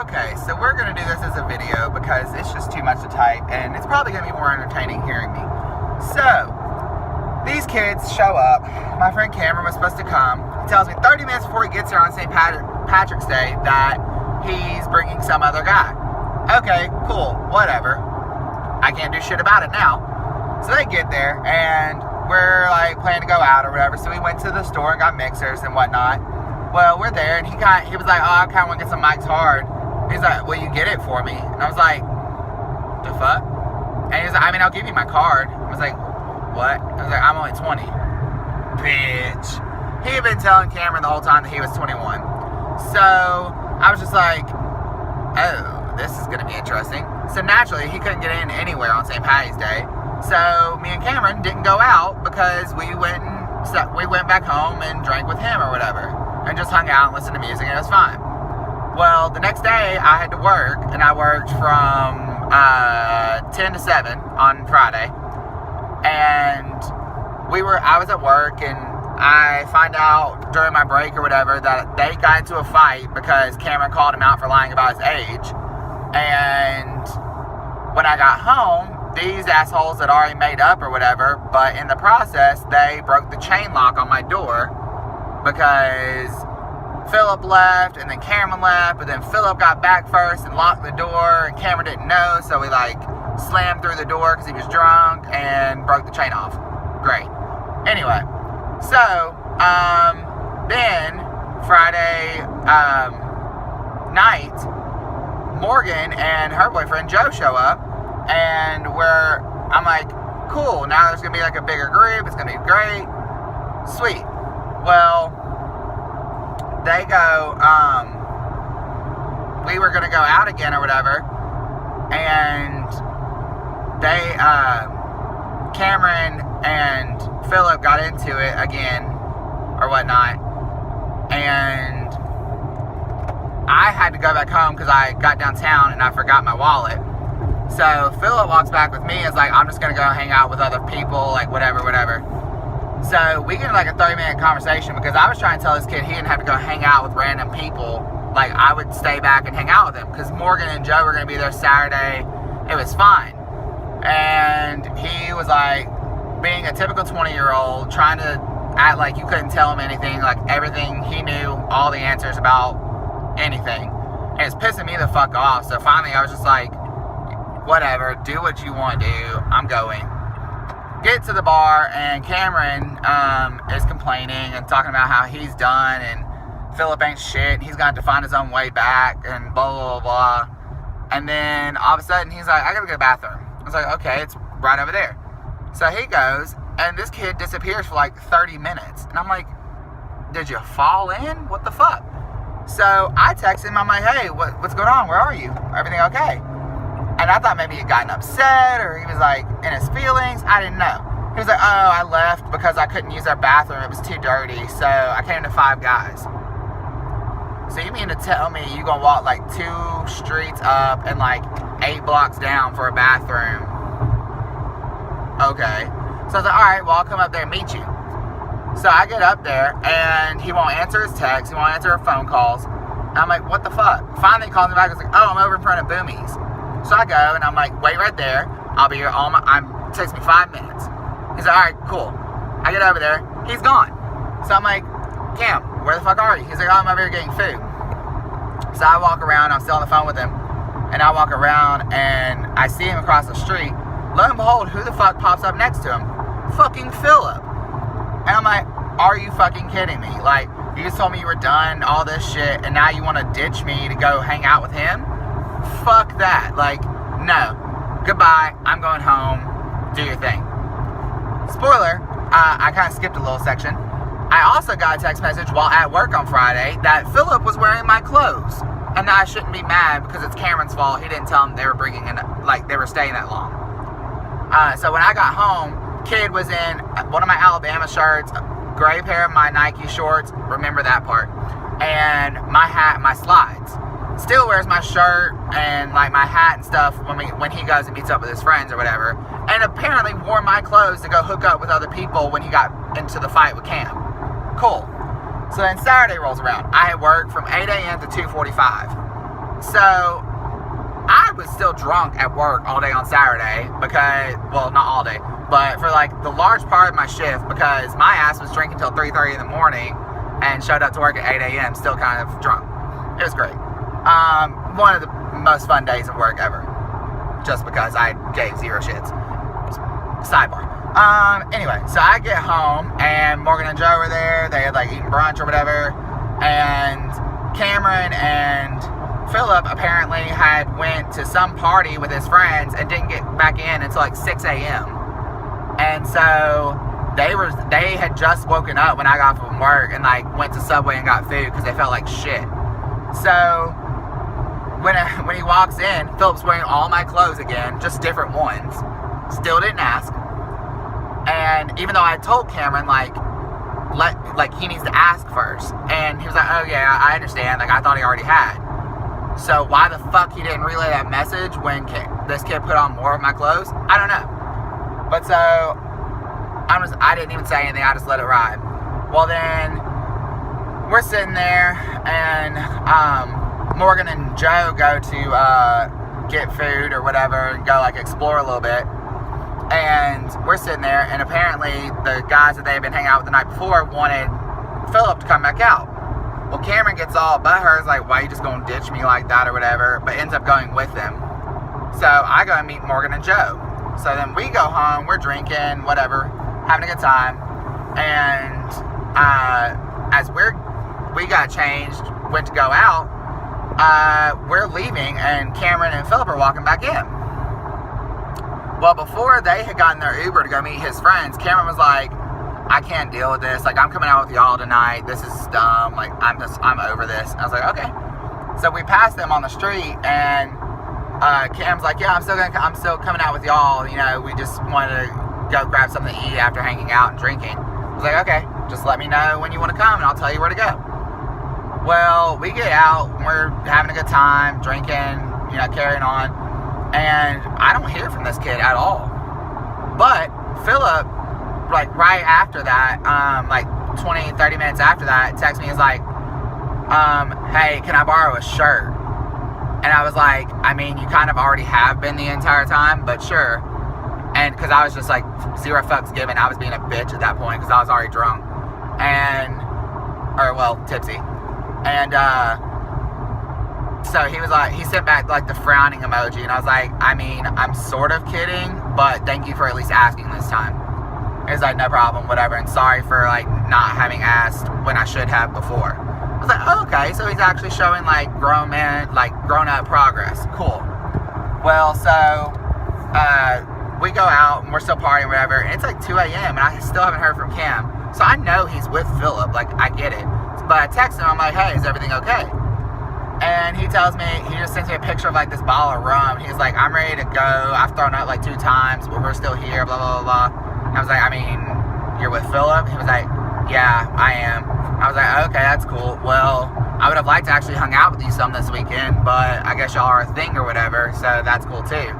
Okay, so we're going to do this as a video because it's just too much to type, and it's probably going to be more entertaining hearing me. So, these kids show up. My friend Cameron was supposed to come. He tells me 30 minutes before he gets here on St. Patrick's Day that he's bringing some other guy. Okay, cool, whatever. I can't do shit about it now. So they get there, and we're like planning to go out or whatever. So we went to the store and got mixers and whatnot. Well, we're there, and he was like, oh, I kind of want to get some Mike's Hard. He's like, will you get it for me? And I was like, the fuck? And he was like, I mean, I'll give you my card. I was like, what? I was like, I'm only 20. Bitch. He had been telling Cameron the whole time that he was 21. So, I was just like, oh, this is going to be interesting. So, naturally, he couldn't get in anywhere on St. Paddys Day. So, me and Cameron didn't go out because we went back home and drank with him or whatever. And just hung out and listened to music, and it was fine. Well, the next day, I had to work, and I worked from 10 to 7 on Friday. And I was at work, and I find out during my break or whatever that they got into a fight because Cameron called him out for lying about his age. And when I got home, these assholes had already made up or whatever, but in the process, they broke the chain lock on my door because Philip left, and then Cameron left, but then Philip got back first and locked the door, and Cameron didn't know, so he slammed through the door because he was drunk and broke the chain off. Great. Anyway, so then Friday night, Morgan and her boyfriend Joe show up, and I'm like, cool, now there's gonna be like a bigger group, it's gonna be great, sweet. Well, they go, we were gonna go out again or whatever, and they, Cameron and Philip got into it again, or whatnot, and I had to go back home because I got downtown and I forgot my wallet. So Philip walks back with me and is like, I'm just gonna go hang out with other people, like whatever. So we get in like a 30-minute conversation because I was trying to tell this kid he didn't have to go hang out with random people. Like, I would stay back and hang out with him because Morgan and Joe were going to be there Saturday. It was fine. And he was like, being a typical 20-year-old, trying to act like you couldn't tell him anything, like everything he knew, all the answers about anything. And it's pissing me the fuck off. So finally I was just like, whatever, do what you want to do. I'm going. Get to the bar, and Cameron is complaining and talking about how he's done, and Philip ain't shit, he's got to find his own way back, and blah, blah, blah. And then all of a sudden, he's like, I gotta go to the bathroom. I was like, okay, it's right over there. So he goes, and this kid disappears for like 30 minutes. And I'm like, did you fall in? What the fuck? So I text him, I'm like, hey, what's going on? Where are you? Everything okay? And I thought maybe he'd gotten upset, or he was like in his feelings. I didn't know. He was like, oh, I left because I couldn't use our bathroom. It was too dirty. So I came to Five Guys. So you mean to tell me you gonna walk like 2 streets up and like 8 blocks down for a bathroom? Okay. So I was like, alright, well, I'll come up there and meet you. So I get up there, and he won't answer his texts. He won't answer his phone calls. And I'm like, what the fuck? Finally he calls me back. He's like, oh, I'm over in front of Boomie's. So I go, and I'm like, wait right there. I'll be here it takes me 5 minutes. He's like, alright, cool. I get over there. He's gone. So I'm like, Cam, where the fuck are you? He's like, oh, I'm over here getting food. So I walk around, I'm still on the phone with him, and I walk around, and I see him across the street. Lo and behold, who the fuck pops up next to him? Fucking Philip. And I'm like, are you fucking kidding me? Like, you just told me you were done, all this shit, and now you want to ditch me to go hang out with him? Fuck that. Like, no. Goodbye. I'm going home. Do your thing. Spoiler, I kind of skipped a little section. I also got a text message while at work on Friday that Philip was wearing my clothes. And that I shouldn't be mad because it's Cameron's fault. He didn't tell him they were they were staying that long. So when I got home, kid was in one of my Alabama shirts, gray pair of my Nike shorts, remember that part, and my hat, my slides. Still wears my shirt and like my hat and stuff when he goes and meets up with his friends or whatever, and apparently wore my clothes to go hook up with other people when he got into the fight with Cam. Cool. So then Saturday rolls around. I had worked from 8 a.m. to 2:45. So I was still drunk at work all day on Saturday because, well, not all day, but for like the large part of my shift, because my ass was drinking till 3:30 in the morning and showed up to work at 8 a.m. still kind of drunk. It was great. One of the most fun days of work ever, just because I gave zero shits. Sidebar. Anyway, so I get home and Morgan and Joe were there. They had like eaten brunch or whatever, and Cameron and Philip apparently had went to some party with his friends and didn't get back in until like 6 a.m. And so they had just woken up when I got from work and like went to Subway and got food because they felt like shit. So when he walks in, Philip's wearing all my clothes again, just different ones. Still didn't ask. And even though I told Cameron like he needs to ask first, and he was like, oh yeah, I understand, like I thought he already had. So why the fuck he didn't relay that message when this kid put on more of my clothes? I don't know. But so I didn't even say anything, I just let it ride. Well then, we're sitting there and Morgan and Joe go to get food or whatever and go like explore a little bit. And we're sitting there, and apparently the guys that they had been hanging out with the night before wanted Philip to come back out. Well, Cameron gets all butthurt, like, why you just gonna ditch me like that or whatever, but ends up going with them. So I go and meet Morgan and Joe. So then we go home, we're drinking, whatever, having a good time. And as we got changed, went to go out, we're leaving, and Cameron and Philip are walking back in. Well, before they had gotten their Uber to go meet his friends, Cameron was like, I can't deal with this. Like, I'm coming out with y'all tonight. This is dumb. Like, I'm over this. And I was like, okay. So we passed them on the street, and Cam's like, yeah, I'm still coming out with y'all. You know, we just wanted to go grab something to eat after hanging out and drinking. I was like, okay, just let me know when you want to come, and I'll tell you where to go. Well, we get out, and we're having a good time, drinking, you know, carrying on. And I don't hear from this kid at all. But Philip, like right after that, like 20, 30 minutes after that, texts me, is like, hey, can I borrow a shirt? And I was like, I mean, you kind of already have been the entire time, but sure. And because I was just like, zero fucks given. I was being a bitch at that point because I was already drunk. Tipsy. And, so he was like, he sent back like the frowning emoji, and I was like, I mean, I'm sort of kidding, but thank you for at least asking this time. He was like, no problem, whatever, and sorry for like not having asked when I should have before. I was like, oh, okay, so he's actually showing like grown up progress. Cool. Well, so we go out and we're still partying, whatever, and it's like 2 a.m. and I still haven't heard from Cam. So I know he's with Philip, like I get it. But I text him, I'm like, hey, is everything okay? And he tells me, he just sends me a picture of like this bottle of rum. He's like, I'm ready to go. I've thrown out like 2 times, but we're still here, blah, blah, blah, blah. And I was like, I mean, you're with Philip? He was like, yeah, I am. I was like, okay, that's cool. Well, I would have liked to actually hung out with you some this weekend, but I guess y'all are a thing or whatever, so that's cool too.